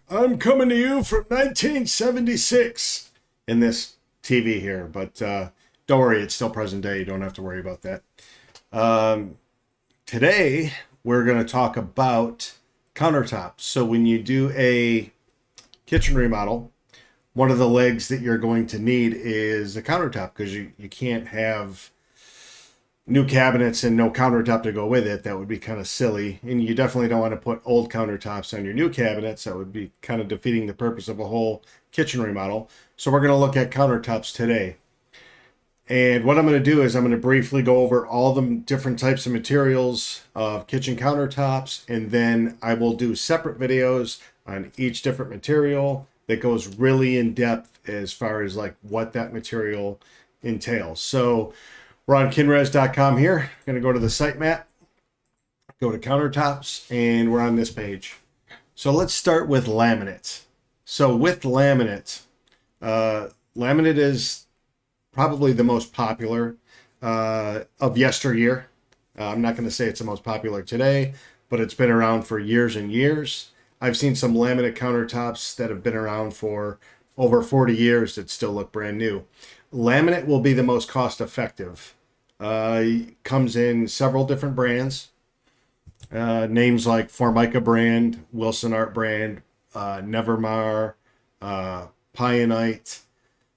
I'm coming to you from 1976 in this TV here, but don't worry, it's still present day. You don't have to worry about that. Um, Today, we're going to talk about countertops. So when you do a kitchen remodel, one of the legs that you're going to need is a countertop because you can't have new cabinets and no countertop to go with it. That would be kind of silly. And you definitely don't want to put old countertops on your new cabinets. That would be kind of defeating the purpose of a whole kitchen remodel. So we're going to look at countertops today. And what I'm going to do is I'm going to briefly go over all the different types of materials of kitchen countertops, and then I will do separate videos on each different material that goes really in depth as far as like what that material entails. So we're on kinres.com here. I'm going to go to the sitemap, go to countertops, and we're on this page. So let's start with laminate. So with laminate, laminate is probably the most popular of yesteryear. I'm not going to say it's the most popular today, but it's been around for years and years. I've seen some laminate countertops that have been around for over 40 years that still look brand new. Laminate will be the most cost effective. Comes in several different brands. Names like Formica brand, Wilson Art brand, Nevermar, Pionite,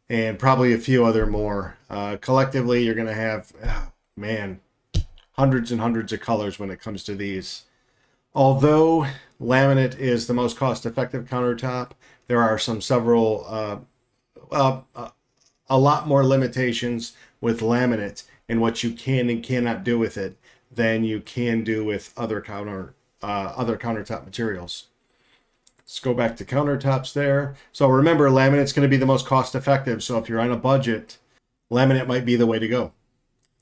and probably a few other more. Collectively, you're going to have, hundreds and hundreds of colors when it comes to these. Although laminate is the most cost-effective countertop, there are a lot more limitations with laminate and what you can and cannot do with it than you can do with other countertop materials. Let's go back to countertops there. So remember, laminate's going to be the most cost effective. So if you're on a budget, laminate might be the way to go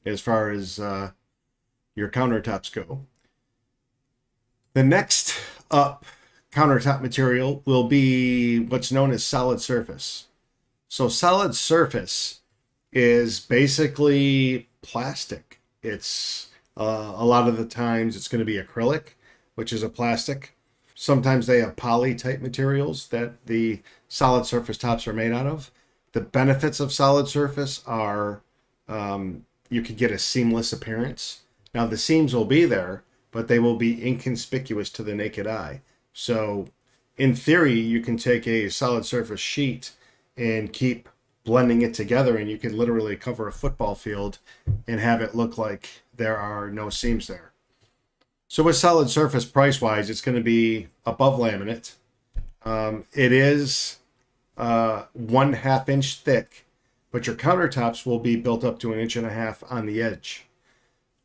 as far as your countertops go. The next up countertop material will be what's known as solid surface. So solid surface is basically plastic. It's a lot of the times it's going to be acrylic, which is a plastic. Sometimes they have poly type materials that the solid surface tops are made out of. The benefits of solid surface are you can get a seamless appearance. Now the seams will be there, but they will be inconspicuous to the naked eye. So in theory, you can take a solid surface sheet and keep blending it together, and you can literally cover a football field and have it look like there are no seams there. So with solid surface, price-wise, it's going to be above laminate. It is 1/2 inch thick, but your countertops will be built up to 1.5 inches on the edge.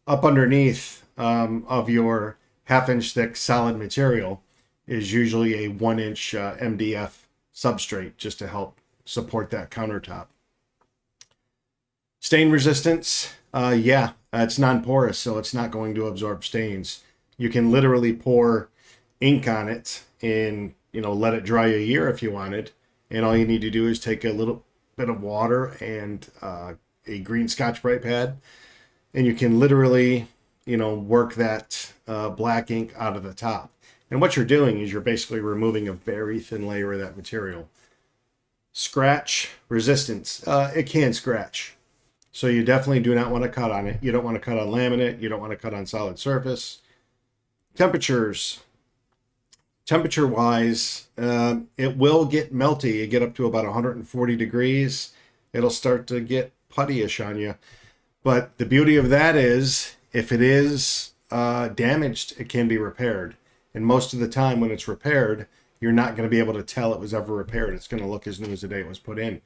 Up underneath of your 1/2 inch thick solid material is usually a 1-inch MDF substrate just to help support that countertop. Stain resistance, it's non-porous, so it's not going to absorb stains. You can literally pour ink on it and, let it dry a year if you wanted. And all you need to do is take a little bit of water and a green Scotch-Brite pad, and you can literally, work that black ink out of the top. And what you're doing is you're basically removing a very thin layer of that material. Scratch resistance, it can scratch. So you definitely do not want to cut on it. You don't want to cut on laminate. You don't want to cut on solid surface. Temperature-wise, it will get melty. You get up to about 140 degrees. It'll start to get puttyish on you. But the beauty of that is, if it is damaged, it can be repaired. And most of the time when it's repaired, you're not going to be able to tell it was ever repaired. It's going to look as new as the day it was put in.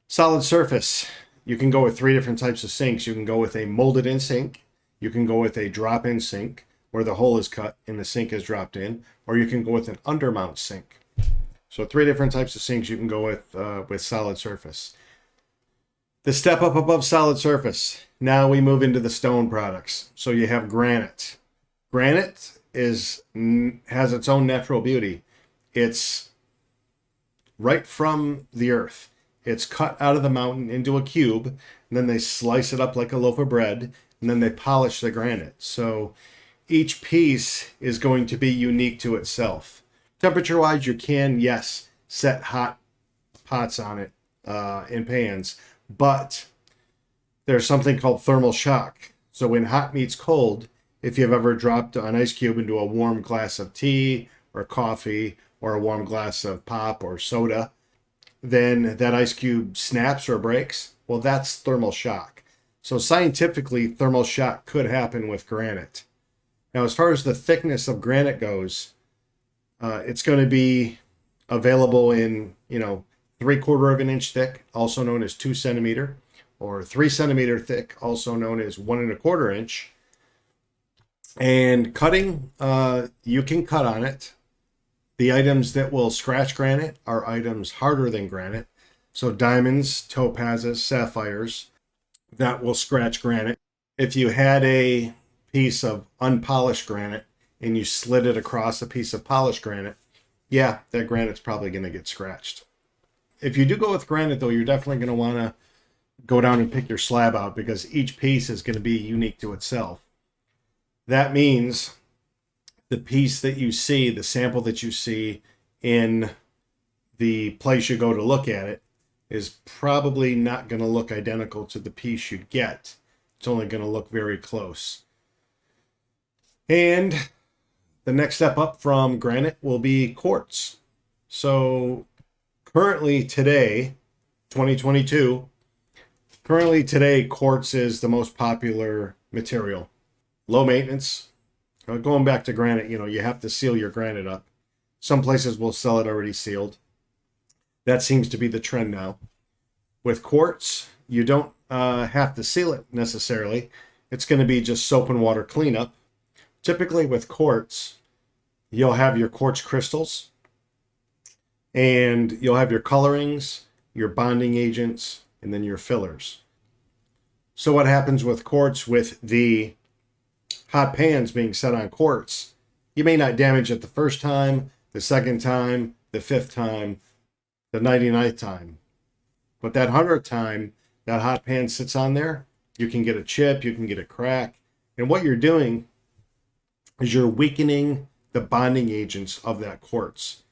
Solid surface. You can go with 3 different types of sinks. You can go with a molded-in sink. You can go with a drop-in sink, where the hole is cut and the sink is dropped in, or you can go with an undermount sink. So 3 different types of sinks you can go with solid surface. The step up above solid surface, now we move into the stone products. So you have granite. Granite has its own natural beauty. It's right from the earth. It's cut out of the mountain into a cube, and then they slice it up like a loaf of bread, and then they polish the granite. So each piece is going to be unique to itself. Temperature wise, you can, yes, set hot pots on it in pans, but there's something called thermal shock. So when hot meets cold, if you've ever dropped an ice cube into a warm glass of tea or coffee or a warm glass of pop or soda, then that ice cube snaps or breaks. Well, that's thermal shock. So scientifically, thermal shock could happen with granite. Now, as far as the thickness of granite goes, it's going to be available in, 3/4 of an inch thick, also known as 2 centimeter, or 3 centimeter thick, also known as 1 1/4 inch. And cutting, you can cut on it. The items that will scratch granite are items harder than granite. So diamonds, topazes, sapphires, that will scratch granite. If you had a piece of unpolished granite and you slid it across a piece of polished granite, yeah, that granite's probably going to get scratched. If you do go with granite, though, you're definitely going to want to go down and pick your slab out because each piece is going to be unique to itself. That means the piece that you see, the sample that you see in the place you go to look at it, is probably not going to look identical to the piece you get. It's only going to look very close. And the next step up from granite will be quartz. So currently today, 2022, quartz is the most popular material. Low maintenance. Going back to granite, you have to seal your granite up. Some places will sell it already sealed. That seems to be the trend now. With quartz, you don't have to seal it necessarily. It's going to be just soap and water cleanup. Typically with quartz, you'll have your quartz crystals and you'll have your colorings, your bonding agents, and then your fillers. So what happens with quartz with the hot pans being set on quartz, you may not damage it the first time, the second time, the 5th time, the 99th time. But that 100th time that hot pan sits on there, you can get a chip, you can get a crack. And what you're doing is you're weakening the bonding agents of that quartz.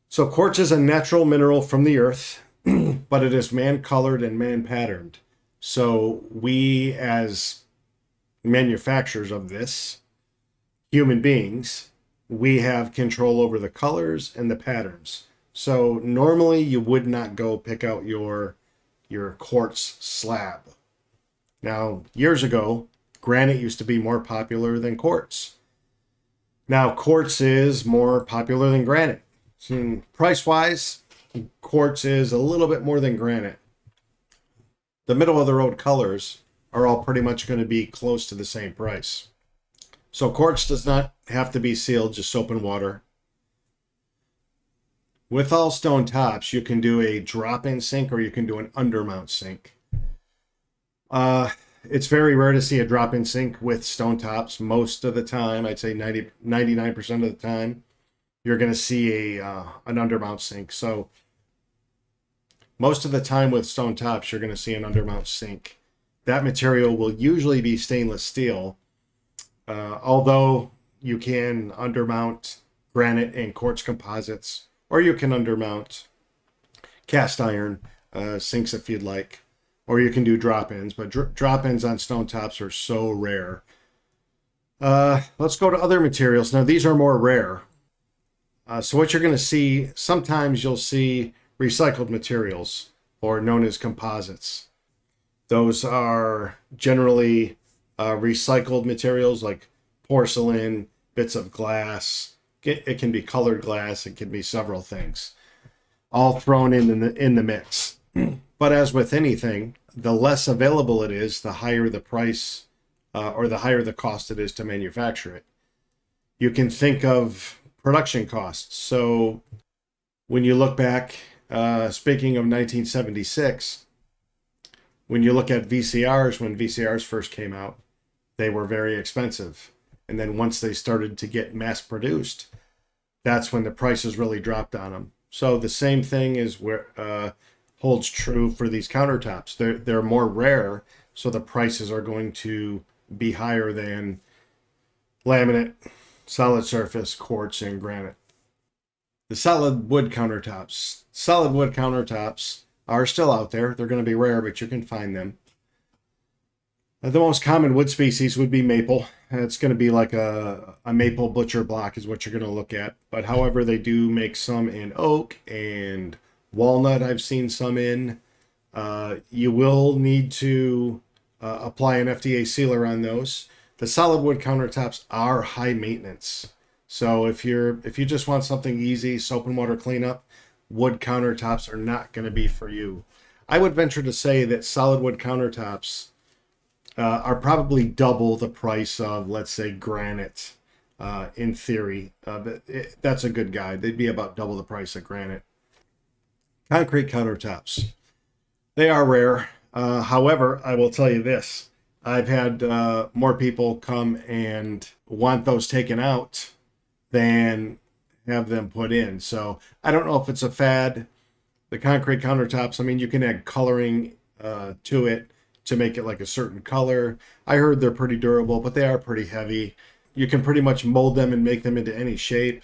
So quartz is a natural mineral from the earth, but it is man-colored and man-patterned. So we as manufacturers of this, human beings, we have control over the colors and the patterns. So normally you would not go pick out your quartz slab. Now, years ago, granite used to be more popular than quartz. Now, quartz is more popular than granite. So price-wise, quartz is a little bit more than granite. The middle-of-the-road colors are all pretty much going to be close to the same price. So quartz does not have to be sealed, just soap and water. With all stone tops, you can do a drop-in sink or you can do an undermount sink. It's very rare to see a drop-in sink with stone tops. Most of the time, I'd say 99% of the time, you're going to see an undermount sink. So most of the time with stone tops, you're going to see an undermount sink. That material will usually be stainless steel, although you can undermount granite and quartz composites, or you can undermount cast iron sinks if you'd like, or you can do drop-ins, but drop-ins on stone tops are so rare. Let's go to other materials. Now, these are more rare. So what you're going to see, sometimes you'll see recycled materials, or known as composites. Those are generally recycled materials like porcelain, bits of glass. It can be colored glass. It can be several things, all thrown in the mix. But as with anything, the less available it is, the higher the price or the higher the cost it is to manufacture it. You can think of production costs. So when you look back, speaking of 1976, when you look at VCRs, when VCRs first came out, they were very expensive. And then once they started to get mass produced, that's when the prices really dropped on them. So the same thing is where holds true for these countertops. They're more rare, so the prices are going to be higher than laminate, solid surface, quartz, and granite. The solid wood countertops. Solid wood countertops are still out there. They're going to be rare, but you can find them. The most common wood species would be maple. It's going to be like a maple butcher block is what you're going to look at. But however, they do make some in oak and walnut. I've seen some in. You will need to apply an FDA sealer on those. The solid wood countertops are high maintenance. So if you just want something easy, soap and water cleanup, wood countertops are not going to be for you. I would venture to say that solid wood countertops are probably double the price of, let's say, granite, in theory. But that's a good guide. They'd be about double the price of granite. Concrete countertops. They are rare. However, I will tell you this. I've had more people come and want those taken out than have them put in. So I don't know if it's a fad. The concrete countertops, I mean, you can add coloring to it to make it like a certain color. I heard they're pretty durable, but they are pretty heavy. You can pretty much mold them and make them into any shape,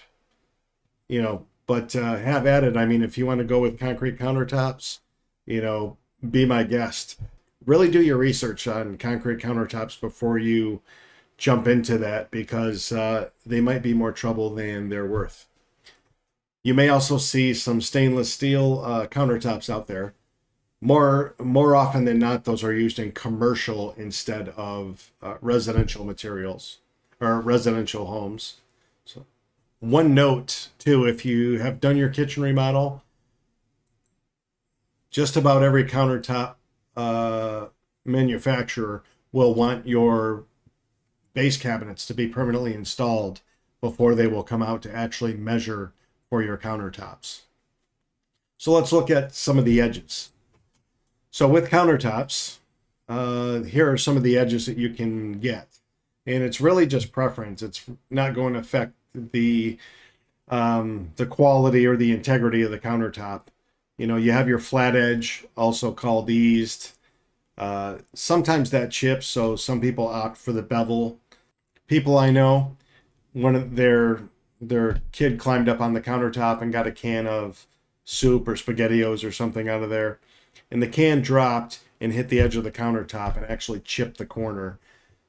but have at it. I mean, if you want to go with concrete countertops, be my guest. Really do your research on concrete countertops before you jump into that, because they might be more trouble than they're worth. You may also see some stainless steel countertops out there. More often than not, those are used in commercial instead of residential materials or residential homes. So, one note too, if you have done your kitchen remodel, just about every countertop manufacturer will want your base cabinets to be permanently installed before they will come out to actually measure for your countertops. So let's look at some of the edges. So with countertops, here are some of the edges that you can get. And it's really just preference. It's not going to affect the quality or the integrity of the countertop. You have your flat edge, also called eased. Sometimes that chips, so some people opt for the bevel. People I know, one of their kid climbed up on the countertop and got a can of soup or SpaghettiOs or something out of there, and the can dropped and hit the edge of the countertop and actually chipped the corner.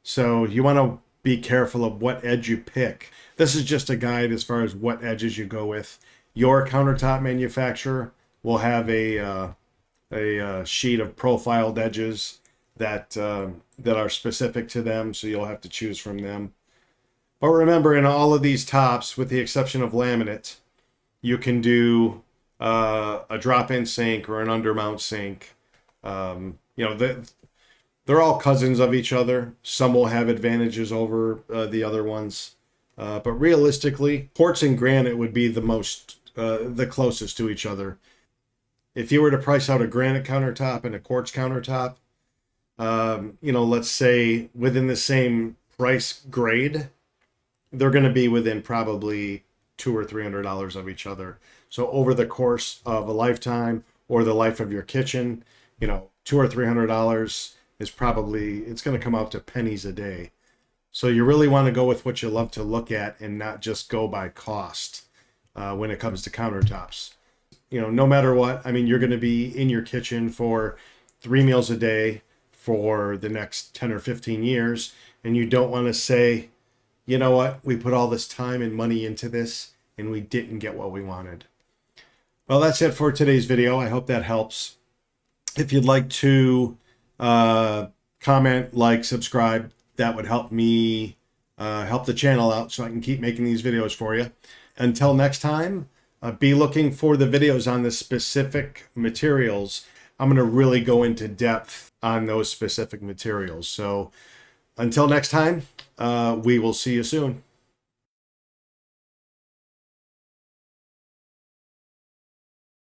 So you want to be careful of what edge you pick. This is just a guide as far as what edges you go with. Your countertop manufacturer will have a sheet of profiled edges that are specific to them, so you'll have to choose from them. But remember, in all of these tops, with the exception of laminate, you can do a drop-in sink or an undermount sink. They're all cousins of each other. Some will have advantages over the other ones, but realistically, quartz and granite would be the closest to each other. If you were to price out a granite countertop and a quartz countertop, let's say within the same price grade, they're going to be within probably $200 or $300 of each other. So over the course of a lifetime or the life of your kitchen, $200 or $300 is it's going to come out to pennies a day. So you really want to go with what you love to look at and not just go by cost when it comes to countertops. No matter what, I mean, you're going to be in your kitchen for 3 meals a day for the next 10 or 15 years. And you don't want to say, you know what, we put all this time and money into this and we didn't get what we wanted. Well, that's it for today's video. I hope that helps. If you'd like to comment, like, subscribe, that would help me help the channel out so I can keep making these videos for you. Until next time, be looking for the videos on the specific materials. I'm going to really go into depth on those specific materials. So until next time, we will see you soon.